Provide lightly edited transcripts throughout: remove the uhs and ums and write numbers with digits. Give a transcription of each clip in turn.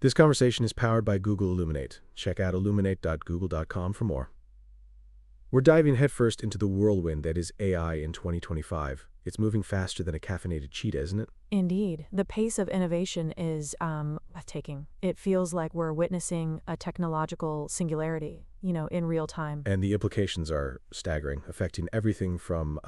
This conversation is powered by Google Illuminate. Check out illuminate.google.com for more. We're diving headfirst into the whirlwind that is AI in 2025. It's moving faster than a caffeinated cheetah, isn't it? Indeed. The pace of innovation is breathtaking. It feels like we're witnessing a technological singularity, in real time. And the implications are staggering, affecting everything from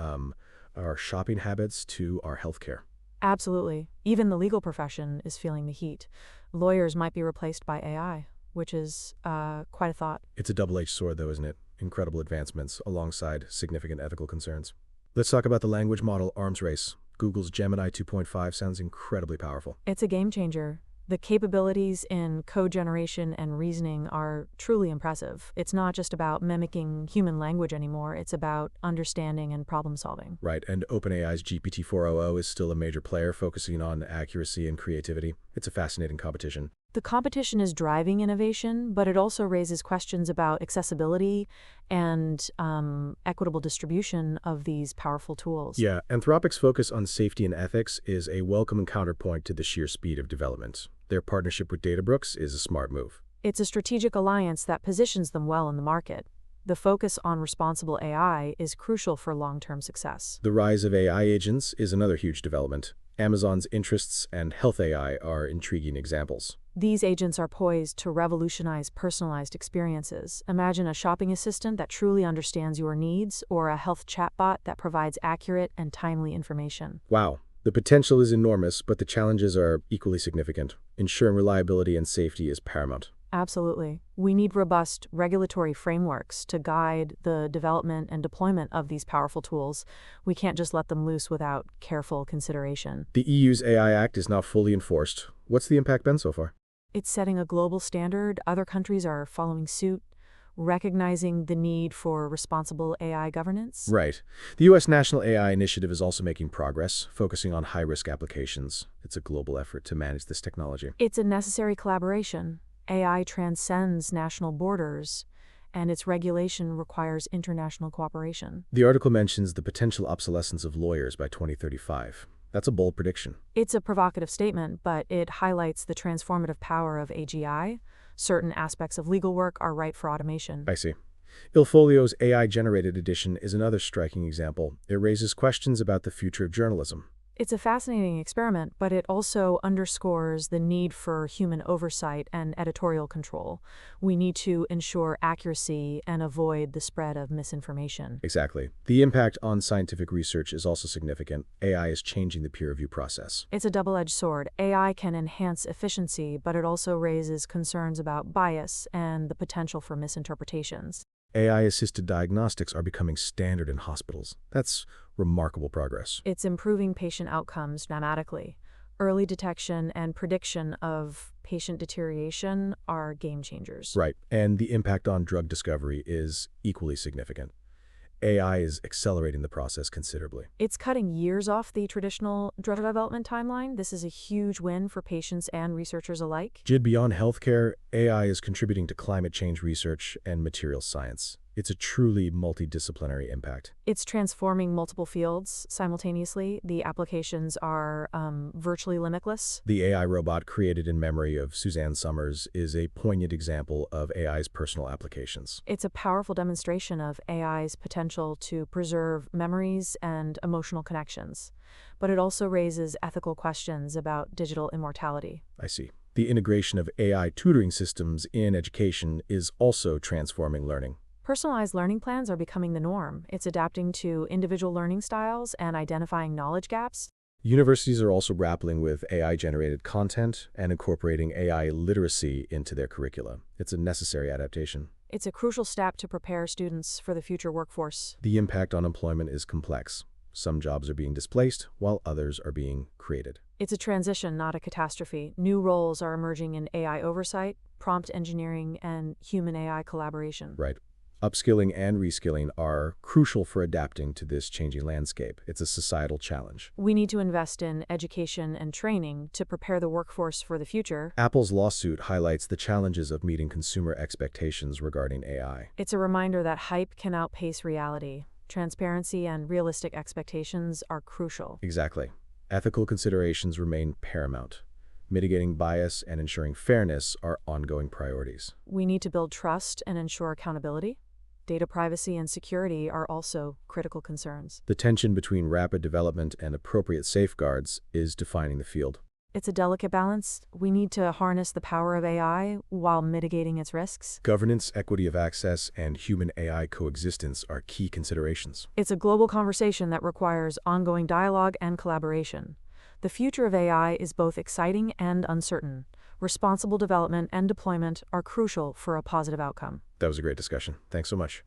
our shopping habits to our healthcare. Absolutely. Even the legal profession is feeling the heat. Lawyers might be replaced by AI, which is quite a thought. It's a double-edged sword, though, isn't it? Incredible advancements alongside significant ethical concerns. Let's talk about the language model arms race. Google's Gemini 2.5 sounds incredibly powerful. It's a game changer. The capabilities in code generation and reasoning are truly impressive. It's not just about mimicking human language anymore, it's about understanding and problem solving. Right, and OpenAI's GPT-4o is still a major player, focusing on accuracy and creativity. It's a fascinating competition. The competition is driving innovation, but it also raises questions about accessibility and equitable distribution of these powerful tools. Yeah, Anthropic's focus on safety and ethics is a welcome counterpoint to the sheer speed of development. Their partnership with Databricks is a smart move. It's a strategic alliance that positions them well in the market. The focus on responsible AI is crucial for long-term success. The rise of AI agents is another huge development. Amazon's interests and health AI are intriguing examples. These agents are poised to revolutionize personalized experiences. Imagine a shopping assistant that truly understands your needs, or a health chatbot that provides accurate and timely information. Wow. The potential is enormous, but the challenges are equally significant. Ensuring reliability and safety is paramount. Absolutely. We need robust regulatory frameworks to guide the development and deployment of these powerful tools. We can't just let them loose without careful consideration. The EU's AI Act is not fully enforced. What's the impact been so far? It's setting a global standard. Other countries are following suit, recognizing the need for responsible AI governance. Right. The U.S. National AI Initiative is also making progress, focusing on high-risk applications. It's a global effort to manage this technology. It's a necessary collaboration. AI transcends national borders, and its regulation requires international cooperation. The article mentions the potential obsolescence of lawyers by 2035. That's a bold prediction. It's a provocative statement, but it highlights the transformative power of AGI. Certain aspects of legal work are ripe for automation. I see. Ilfolio's AI-generated edition is another striking example. It raises questions about the future of journalism. It's a fascinating experiment, but it also underscores the need for human oversight and editorial control. We need to ensure accuracy and avoid the spread of misinformation. Exactly. The impact on scientific research is also significant. AI is changing the peer review process. It's a double-edged sword. AI can enhance efficiency, but it also raises concerns about bias and the potential for misinterpretations. AI-assisted diagnostics are becoming standard in hospitals. That's remarkable progress. It's improving patient outcomes dramatically. Early detection and prediction of patient deterioration are game changers. Right, and the impact on drug discovery is equally significant. AI is accelerating the process considerably. It's cutting years off the traditional drug development timeline. This is a huge win for patients and researchers alike. Beyond healthcare, AI is contributing to climate change research and materials science. It's a truly multidisciplinary impact. It's transforming multiple fields simultaneously. The applications are virtually limitless. The AI robot created in memory of Suzanne Somers is a poignant example of AI's personal applications. It's a powerful demonstration of AI's potential to preserve memories and emotional connections. But it also raises ethical questions about digital immortality. I see. The integration of AI tutoring systems in education is also transforming learning. Personalized learning plans are becoming the norm. It's adapting to individual learning styles and identifying knowledge gaps. Universities are also grappling with AI-generated content and incorporating AI literacy into their curricula. It's a necessary adaptation. It's a crucial step to prepare students for the future workforce. The impact on employment is complex. Some jobs are being displaced, while others are being created. It's a transition, not a catastrophe. New roles are emerging in AI oversight, prompt engineering, and human-AI collaboration. Right. Upskilling and reskilling are crucial for adapting to this changing landscape. It's a societal challenge. We need to invest in education and training to prepare the workforce for the future. Apple's lawsuit highlights the challenges of meeting consumer expectations regarding AI. It's a reminder that hype can outpace reality. Transparency and realistic expectations are crucial. Exactly. Ethical considerations remain paramount. Mitigating bias and ensuring fairness are ongoing priorities. We need to build trust and ensure accountability. Data privacy and security are also critical concerns. The tension between rapid development and appropriate safeguards is defining the field. It's a delicate balance. We need to harness the power of AI while mitigating its risks. Governance, equity of access, and human-AI coexistence are key considerations. It's a global conversation that requires ongoing dialogue and collaboration. The future of AI is both exciting and uncertain. Responsible development and deployment are crucial for a positive outcome. That was a great discussion. Thanks so much.